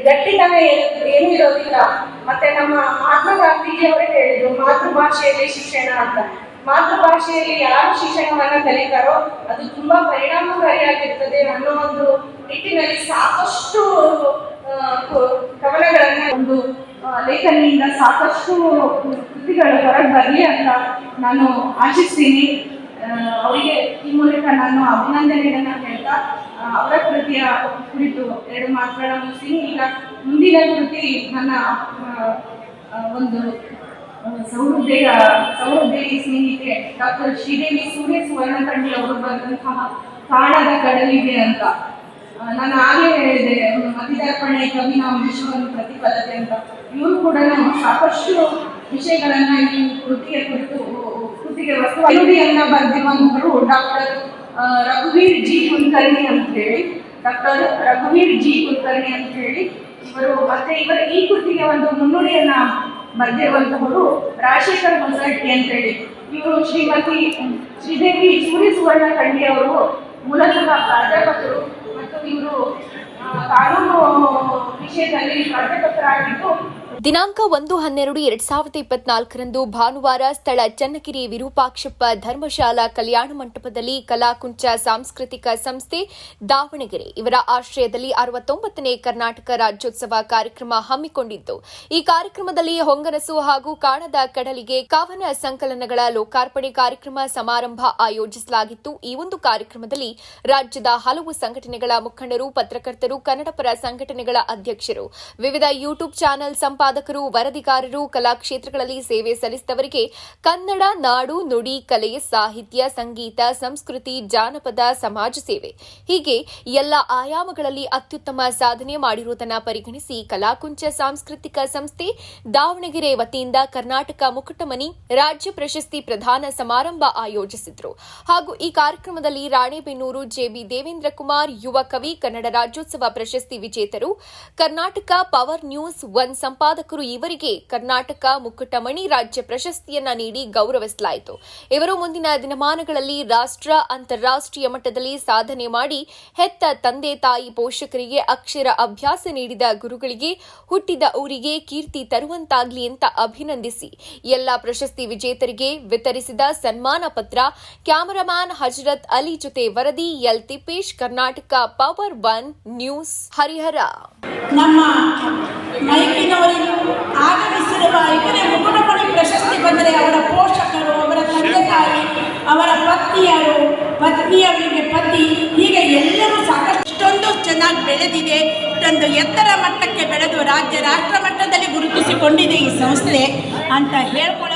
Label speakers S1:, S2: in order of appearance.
S1: ಗಟ್ಟಿತನ ಏನು ಇರೋದಿಲ್ಲ. ಮತ್ತೆ ನಮ್ಮ ಮಹಾತ್ಮ ಗಾಂಧೀಜಿ ಅವರೇ ಹೇಳಿದ್ರು ಮಾತೃಭಾಷೆಯಲ್ಲಿ ಶಿಕ್ಷಣ ಅಂತ. ಮಾತೃಭಾಷೆಯಲ್ಲಿ ಯಾರು ಶಿಕ್ಷಣವನ್ನ ಕಲಿತಾರೋ ಅದು ತುಂಬಾ ಪರಿಣಾಮಕಾರಿಯಾಗಿರ್ತದೆ ಅನ್ನೋ ಒಂದು ನಿಟ್ಟಿನಲ್ಲಿ ಸಾಕಷ್ಟು ಕವನಗಳನ್ನ ಒಂದು ಲೇಖನಿಯಿಂದ ಸಾಕಷ್ಟು ಕೃತಿಗಳು ಹೊರಗೆ ಬರಲಿ ಅಂತ ನಾನು ಆಶಿಸ್ತೀನಿ. ಅವರಿಗೆ ಈ ಮೂಲಕ ನಾನು ಅಭಿನಂದನೆಗಳನ್ನ ಹೇಳ್ತಾ ಅವರ ಕೃತಿಯ ಕುರಿತು 2 ಮಾತುಗಳನ್ನ ಮುಗಿಸ್ತೀನಿ. ಈಗ ಮುಂದಿನ ಕೃತಿ ನನ್ನ ಒಂದು ಸೌಹೃದಯಿ ಸ್ನೇಹಿತೆ ಡಾಕ್ಟರ್ ಶ್ರೀದೇವಿ ಸೂರ್ಯ ಸುವರ್ಣಕಂಡಿ ಅವರು ಬರೆದಂತಹ ಕಾಣದ ಕಡಲಿಗೆ ಅಂತ. ನಾನು ಆಗಲೇ ಹೇಳಿದೆ ಅತಿದರ್ಪಣೆ ಕವಿನಾಮ ವಿಶ್ವವನ್ನು ಪ್ರತಿಫಲತೆ ಅಂತ. ಇವರು ಕೂಡ ಸಾಕಷ್ಟು ವಿಷಯಗಳನ್ನ ಈ ಕೃತಿಯ ಕುರಿತು ಕೃತಿಗೆ ವಸ್ತುವಿಯನ್ನ ಬರೆದಿರುವಂತರು ಡಾಕ್ಟರ್ ರಘುವೀರ್ ಜಿ ಕುಲಕರ್ಣಿ ಅಂತ ಹೇಳಿ. ಇವರು ಮತ್ತೆ ಇವರ ಈ ಕೃತಿಗೆ ಒಂದು ಮುನ್ನುಡಿಯನ್ನ ಬರೆದಿರುವಂತವರು ರಾಜಶೇಖರ್ ಹೊಸಟ್ಟಿ ಅಂತ ಹೇಳಿ. ಇವರು ಶ್ರೀಮತಿ ಶ್ರೀದೇವಿ ಸೂರ್ಯ ಸುವರ್ಣಕಂಡಿ ಅವರು ಮೂಲತಃ ಪ್ರಾಧ್ಯಾಪಕರು ಮತ್ತು ಇವರು ಕಾನೂನು ವಿಷಯದಲ್ಲಿ ಪ್ರಾಧ್ಯಾಪಕರಾಗಿದ್ದು
S2: ದಿನಾಂಕ 1/12/2024 ಭಾನುವಾರ ಸ್ಥಳ ಚನ್ನಗಿರಿ ವಿರೂಪಾಕ್ಷಪ್ಪ ಧರ್ಮಶಾಲಾ ಕಲ್ಯಾಣ ಮಂಟಪದಲ್ಲಿ ಕಲಾಕುಂಚ ಸಾಂಸ್ಕೃತಿಕ ಸಂಸ್ಥೆ ದಾವಣಗೆರೆ ಇವರ ಆಶ್ರಯದಲ್ಲಿ 69ನೇ ಕರ್ನಾಟಕ ರಾಜ್ಯೋತ್ಸವ ಕಾರ್ಯಕ್ರಮ ಹಮ್ಮಿಕೊಂಡಿದ್ದು, ಈ ಕಾರ್ಯಕ್ರಮದಲ್ಲಿ ಹೊಂಗನಸು ಹಾಗೂ ಕಾಣದ ಕಡಲಿಗೆ ಕವನ ಸಂಕಲನಗಳ ಲೋಕಾರ್ಪಣೆ ಕಾರ್ಯಕ್ರಮ ಸಮಾರಂಭ ಆಯೋಜಿಸಲಾಗಿತ್ತು. ಈ ಒಂದು ಕಾರ್ಯಕ್ರಮದಲ್ಲಿ ರಾಜ್ಯದ ಹಲವು ಸಂಘಟನೆಗಳ ಮುಖಂಡರು, ಪತ್ರಕರ್ತರು, ಕನ್ನಡಪರ ಸಂಘಟನೆಗಳ ಅಧ್ಯಕ್ಷರು, ವಿವಿಧ ಯೂಟ್ಯೂಬ್ ಚಾನೆಲ್ ಸಂಪಾದಕರು, ವರದಿಗಾರರು, ಕಲಾ ಕ್ಷೇತ್ರಗಳಲ್ಲಿ ಸೇವೆ ಸಲ್ಲಿಸಿದವರಿಗೆ ಕನ್ನಡ ನಾಡು ನುಡಿ, ಕಲೆ, ಸಾಹಿತ್ಯ, ಸಂಗೀತ, ಸಂಸ್ಕೃತಿ, ಜಾನಪದ, ಸಮಾಜ ಸೇವೆ ಹೀಗೆ ಎಲ್ಲ ಆಯಾಮಗಳಲ್ಲಿ ಅತ್ಯುತ್ತಮ ಸಾಧನೆ ಮಾಡಿರುವುದನ್ನು ಪರಿಗಣಿಸಿ ಕಲಾಕುಂಚ ಸಾಂಸ್ಕೃತಿಕ ಸಂಸ್ಥೆ ದಾವಣಗೆರೆ ವತಿಯಿಂದ ಕರ್ನಾಟಕ ಮುಕುಟಮಣಿ ರಾಜ್ಯ ಪ್ರಶಸ್ತಿ ಪ್ರದಾನ ಸಮಾರಂಭ ಆಯೋಜಿಸಿದ್ರು. ಹಾಗೂ ಈ ಕಾರ್ಯಕ್ರಮದಲ್ಲಿ ರಾಣೆಬೆನ್ನೂರು ಜೆಬಿ ದೇವೇಂದ್ರ ಕುಮಾರ್ ಯುವ ಕವಿ, ಕನ್ನಡ ರಾಜ್ಯೋತ್ಸವ ಪ್ರಶಸ್ತಿ ವಿಜೇತರು, ಕರ್ನಾಟಕ ಪವರ್ ನ್ಯೂಸ್ 1 ಸಂಪಾದಕರು ಇವರಿಗೆ ಕರ್ನಾಟಕ ಮುಕುಟಮಣಿ ರಾಜ್ಯ ಪ್ರಶಸ್ತಿಯನ್ನ ನೀಡಿ ಗೌರವಿಸಲಾಯಿತು. ಇವರು ಮುಂದಿನ ದಿನಮಾನಗಳಲ್ಲಿ ರಾಷ್ಟ್ರ, ಅಂತಾರಾಷ್ಟ್ರೀಯ ಮಟ್ಟದಲ್ಲಿ ಸಾಧನೆ ಮಾಡಿ ಹೆತ್ತ ತಂದೆ ತಾಯಿ ಪೋಷಕರಿಗೆ ಅಕ್ಷರ ಅಭ್ಯಾಸ ನೀಡಿದ ಗುರುಗಳಿಗೆ ಹುಟ್ಟಿದ ಊರಿಗೆ ಕೀರ್ತಿ ತರುವಂತಾಗಲಿ ಅಂತ ಅಭಿನಂದಿಸಿ ಎಲ್ಲ ಪ್ರಶಸ್ತಿ ವಿಜೇತರಿಗೆ ವಿತರಿಸಿದ ಸನ್ಮಾನ ಪತ್ರ ಕ್ಯಾಮರಾಮ್ಯಾನ್ ಹಜರತ್ ಅಲಿ ಜೊತೆ ವರದಿ L Tippesh, Karnataka power 1 news, Harihar.
S3: ನಮ್ಮ ಮೈಕಿನವರಿಗೂ ಆಗಮಿಸಿರುವ ಇವರೇ ಮುಕುಟಮಣಿ ಪ್ರಶಸ್ತಿ ಬಂದರೆ ಅವರ ಪೋಷಕರು, ಅವರ ತಂದೆ ತಾಯಿ, ಅವರ ಪತ್ನಿಯವರಿಗೆ ಪತಿ, ಹೀಗೆ ಎಲ್ಲರೂ ಸಾಕಷ್ಟೊಂದು ಚೆನ್ನಾಗಿ ಬೆಳೆದಿದೆ. ಇಷ್ಟೊಂದು ಎತ್ತರ ಮಟ್ಟಕ್ಕೆ ಬೆಳೆದು ರಾಜ್ಯ ರಾಷ್ಟ್ರ ಮಟ್ಟದಲ್ಲಿ ಗುರುತಿಸಿಕೊಂಡಿದೆ ಈ ಸಂಸ್ಥೆ ಅಂತ ಹೇಳ್ಕೊಳ್ಳಿ.